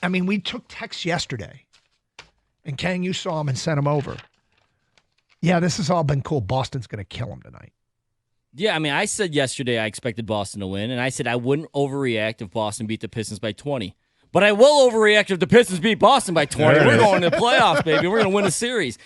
I mean, we took texts yesterday, and Khang, you saw him and sent him over. Yeah, this has all been cool. Boston's going to kill him tonight. Yeah, I mean, I said yesterday I expected Boston to win, and I said I wouldn't overreact if Boston beat the Pistons by 20. But I will overreact if the Pistons beat Boston by 20. We're going to the playoffs, baby. We're going to win a series.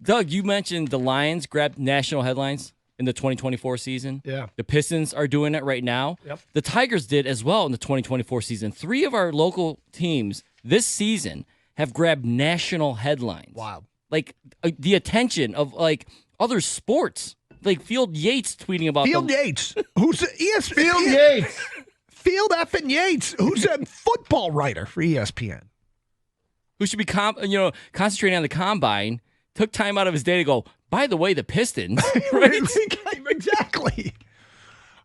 Doug, you mentioned the Lions grabbed national headlines in the 2024 season. Yeah. The Pistons are doing it right now. Yep. The Tigers did as well in the 2024 season. 3 of our local teams this season have grabbed national headlines. Wow. Like the attention of like other sports. Like Field Yates tweeting about Field them. Yates. Who's ESPN? Field Yates. Field effing Yates, who's a football writer for ESPN. Who should be concentrating on the combine, took time out of his day to go, by the way, the Pistons. Right? Exactly.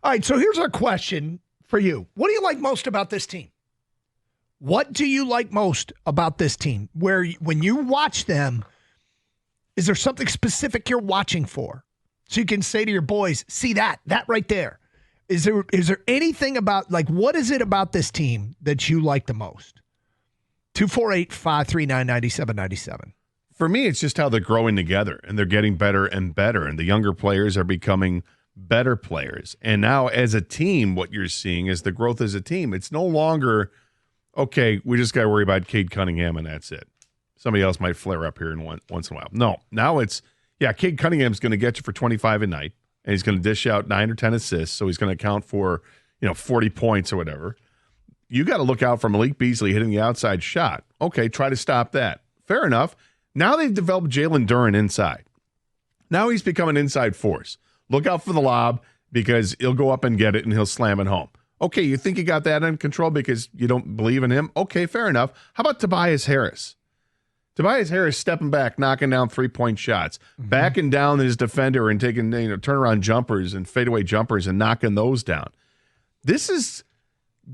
All right, so here's our question for you. What do you like most about this team? What do you like most about this team? Where when you watch them, is there something specific you're watching for? So you can say to your boys, see that right there. Is there anything about, like, what is it about this team that you like the most? 248-539-9797. For me, it's just how they're growing together, and they're getting better and better, and the younger players are becoming better players. And now as a team, what you're seeing is the growth as a team. It's no longer, okay, we just got to worry about Cade Cunningham and that's it. Somebody else might flare up here in once in a while. No, now it's, yeah, Cade Cunningham's going to get you for 25 a night, and he's going to dish out 9 or 10 assists, so he's going to account for 40 points or whatever. You got to look out for Malik Beasley hitting the outside shot. Okay, try to stop that. Fair enough. Now they've developed Jalen Duren inside. Now he's become an inside force. Look out for the lob because he'll go up and get it and he'll slam it home. Okay, you think you got that in control because you don't believe in him? Okay, fair enough. How about Tobias Harris? Tobias Harris stepping back, knocking down three-point shots, backing down his defender and taking turnaround jumpers and fadeaway jumpers and knocking those down. This is,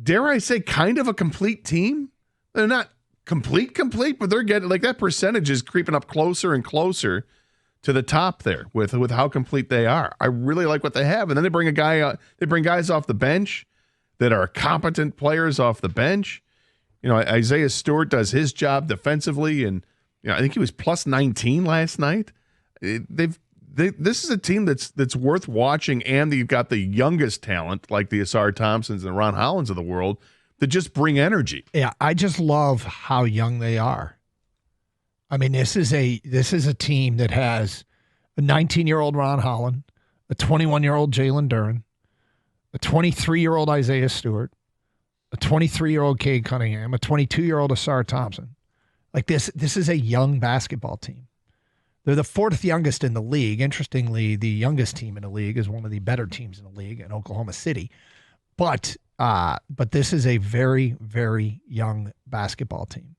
dare I say, kind of a complete team. They're not complete, but they're getting, like, that percentage is creeping up closer and closer to the top there with how complete they are. I really like what they have. And then they bring guys off the bench that are competent players off the bench. Isaiah Stewart does his job defensively, and I think he was plus 19 last night. This is a team that's worth watching, and you've got the youngest talent like the Asar Thompsons and Ron Hollands of the world that just bring energy. Yeah, I just love how young they are. I mean, this is a team that has a 19-year-old Ron Holland, a 21-year-old Jalen Duren, a 23-year-old Isaiah Stewart, a 23-year-old Cade Cunningham, a 22-year-old Asar Thompson. Like this is a young basketball team. They're the 4th youngest in the league. Interestingly, the youngest team in the league is one of the better teams in the league in Oklahoma City. But this is a very, very young basketball team.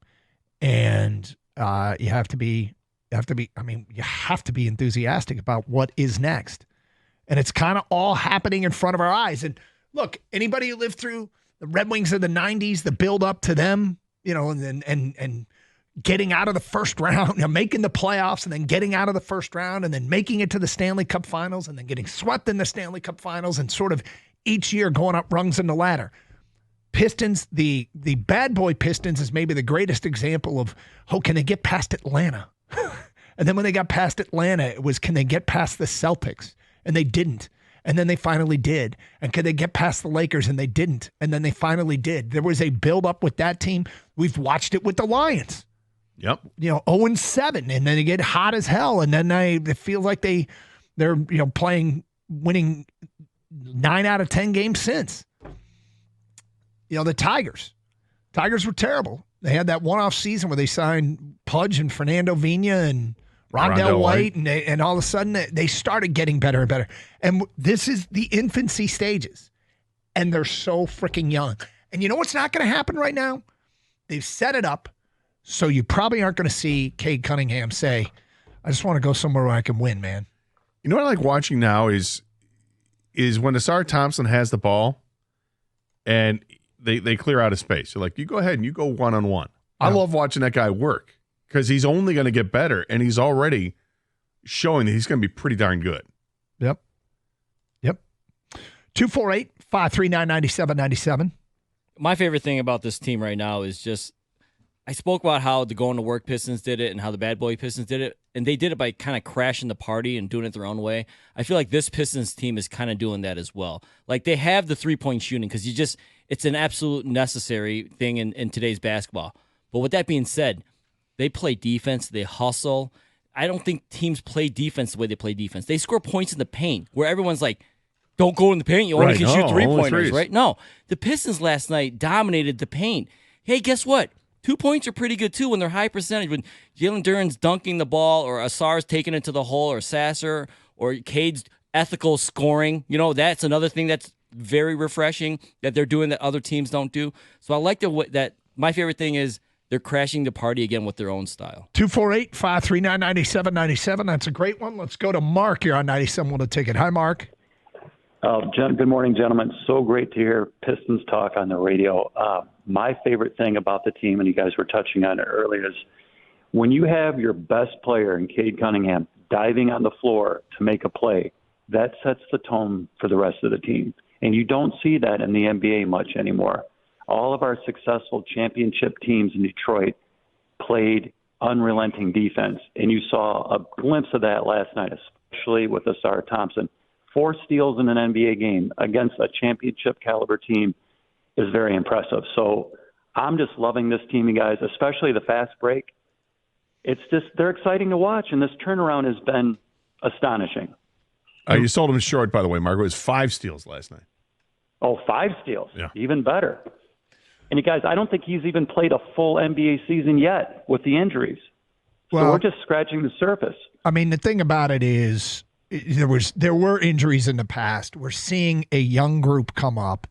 And you have to be enthusiastic about what is next. And it's kind of all happening in front of our eyes. And look, anybody who lived through the Red Wings of the 90s, the build up to them, and getting out of the first round, making the playoffs and then getting out of the first round and then making it to the Stanley Cup Finals and then getting swept in the Stanley Cup Finals and sort of each year going up rungs in the ladder. Pistons, the bad boy Pistons is maybe the greatest example of, can they get past Atlanta? And then when they got past Atlanta, it was, can they get past the Celtics? And they didn't. And then they finally did. And could they get past the Lakers? And they didn't. And then they finally did. There was a build-up with that team. We've watched it with the Lions. Yep. 0-7, and then they get hot as hell. And then it feels like they're winning 9 out of 10 games since. The Tigers were terrible. They had that one-off season where they signed Pudge and Fernando Vina and Rondell White, and all of a sudden they started getting better and better. And this is the infancy stages, and they're so freaking young. And you know what's not going to happen right now? They've set it up so you probably aren't going to see Cade Cunningham say, I just want to go somewhere where I can win, man. You know what I like watching now is when Asar Thompson has the ball and they clear out of space. You're like, you go ahead and you go one-on-one. Yeah. I love watching that guy work because he's only going to get better, and he's already showing that he's going to be pretty darn good. Yep. 248-539-9797. My favorite thing about this team right now is just I spoke about how the going to work Pistons did it and how the bad boy Pistons did it, and they did it by kind of crashing the party and doing it their own way. I feel like this Pistons team is kind of doing that as well. Like they have the 3-point shooting because it's an absolute necessary thing in today's basketball. But with that being said, they play defense, they hustle. I don't think teams play defense the way they play defense. They score points in the paint where everyone's like, don't go in the paint. You only can shoot 3-pointers, right? No. The Pistons last night dominated the paint. Hey, guess what? 2 points are pretty good, too, when they're high percentage. When Jalen Duren's dunking the ball or Asar's taking it to the hole or Sasser or Cade's ethical scoring, that's another thing that's very refreshing that they're doing that other teams don't do. So I like that. My favorite thing is they're crashing the party again with their own style. 248-539-9797. That's a great one. Let's go to Mark. You're on 97. We'll take it. Hi, Mark. Good morning, gentlemen. So great to hear Pistons talk on the radio. My favorite thing about the team, and you guys were touching on it earlier, is when you have your best player in Cade Cunningham diving on the floor to make a play, that sets the tone for the rest of the team. And you don't see that in the NBA much anymore. All of our successful championship teams in Detroit played unrelenting defense, and you saw a glimpse of that last night, especially with Asar Thompson. 4 steals in an NBA game against a championship caliber team is very impressive. So I'm just loving this team, you guys, especially the fast break. They're exciting to watch, and this turnaround has been astonishing. You sold him short, by the way, Mark. It was 5 steals last night. Oh, 5 steals. Yeah. Even better. And you guys, I don't think he's even played a full NBA season yet with the injuries. So we're just scratching the surface. I mean, the thing about it is there were injuries in the past. We're seeing a young group come up.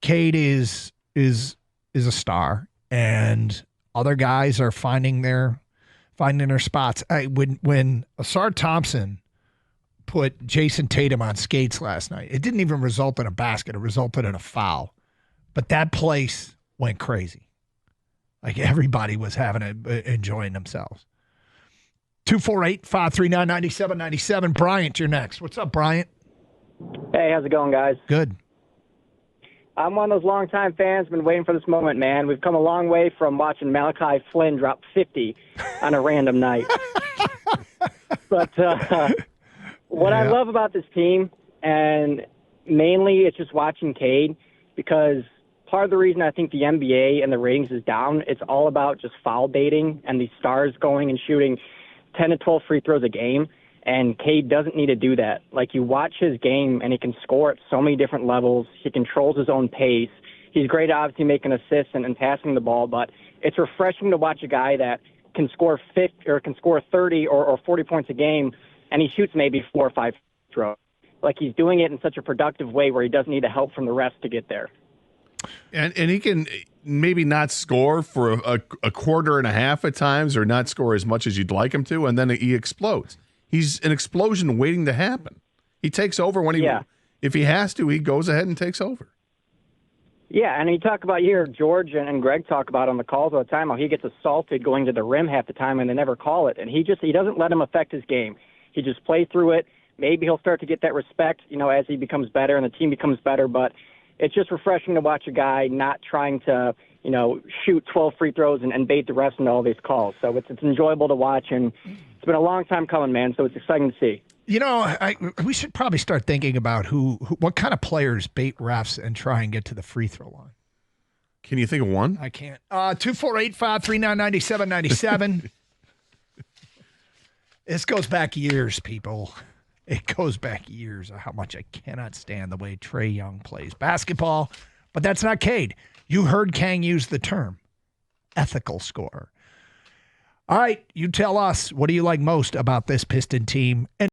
Cade is a star, and other guys are finding their spots. When Asar Thompson put Jason Tatum on skates last night, it didn't even result in a basket. It resulted in a foul. But that place went crazy. Like everybody was enjoying themselves. 248-539-9797. Bryant, you're next. What's up, Bryant? Hey, how's it going, guys? Good. I'm one of those longtime fans, been waiting for this moment, man. We've come a long way from watching Malachi Flynn drop 50 on a random night. But what I love about this team, and mainly it's just watching Cade, because part of the reason I think the NBA and the ratings is down, it's all about just foul baiting and these stars going and shooting 10 to 12 free throws a game. And Cade doesn't need to do that. Like, you watch his game, and he can score at so many different levels. He controls his own pace. He's great, obviously, making assists and passing the ball, but it's refreshing to watch a guy that can score 50 or can score 30 or 40 points a game, and he shoots maybe 4 or 5 throws. Like, he's doing it in such a productive way where he doesn't need the help from the rest to get there. And he can maybe not score for a quarter and a half at times, or not score as much as you'd like him to, and then he explodes. He's an explosion waiting to happen. He takes over when if he has to, he goes ahead and takes over. Yeah, and you talk about, you hear George and Greg talk about on the calls all the time how he gets assaulted going to the rim half the time and they never call it. And he doesn't let him affect his game. He just plays through it. Maybe he'll start to get that respect, as he becomes better and the team becomes better. But it's just refreshing to watch a guy not trying to, shoot 12 free throws and bait the refs into all these calls. So it's enjoyable to watch, and it's been a long time coming, man. So it's exciting to see. We should probably start thinking about what kind of players bait refs and try and get to the free throw line. Can you think of one? I can't. 248-539-9797. This goes back years, people. It goes back years of how much I cannot stand the way Trae Young plays basketball. But that's not Cade. You heard Khang use the term ethical scorer. All right, you tell us, what do you like most about this Piston team? And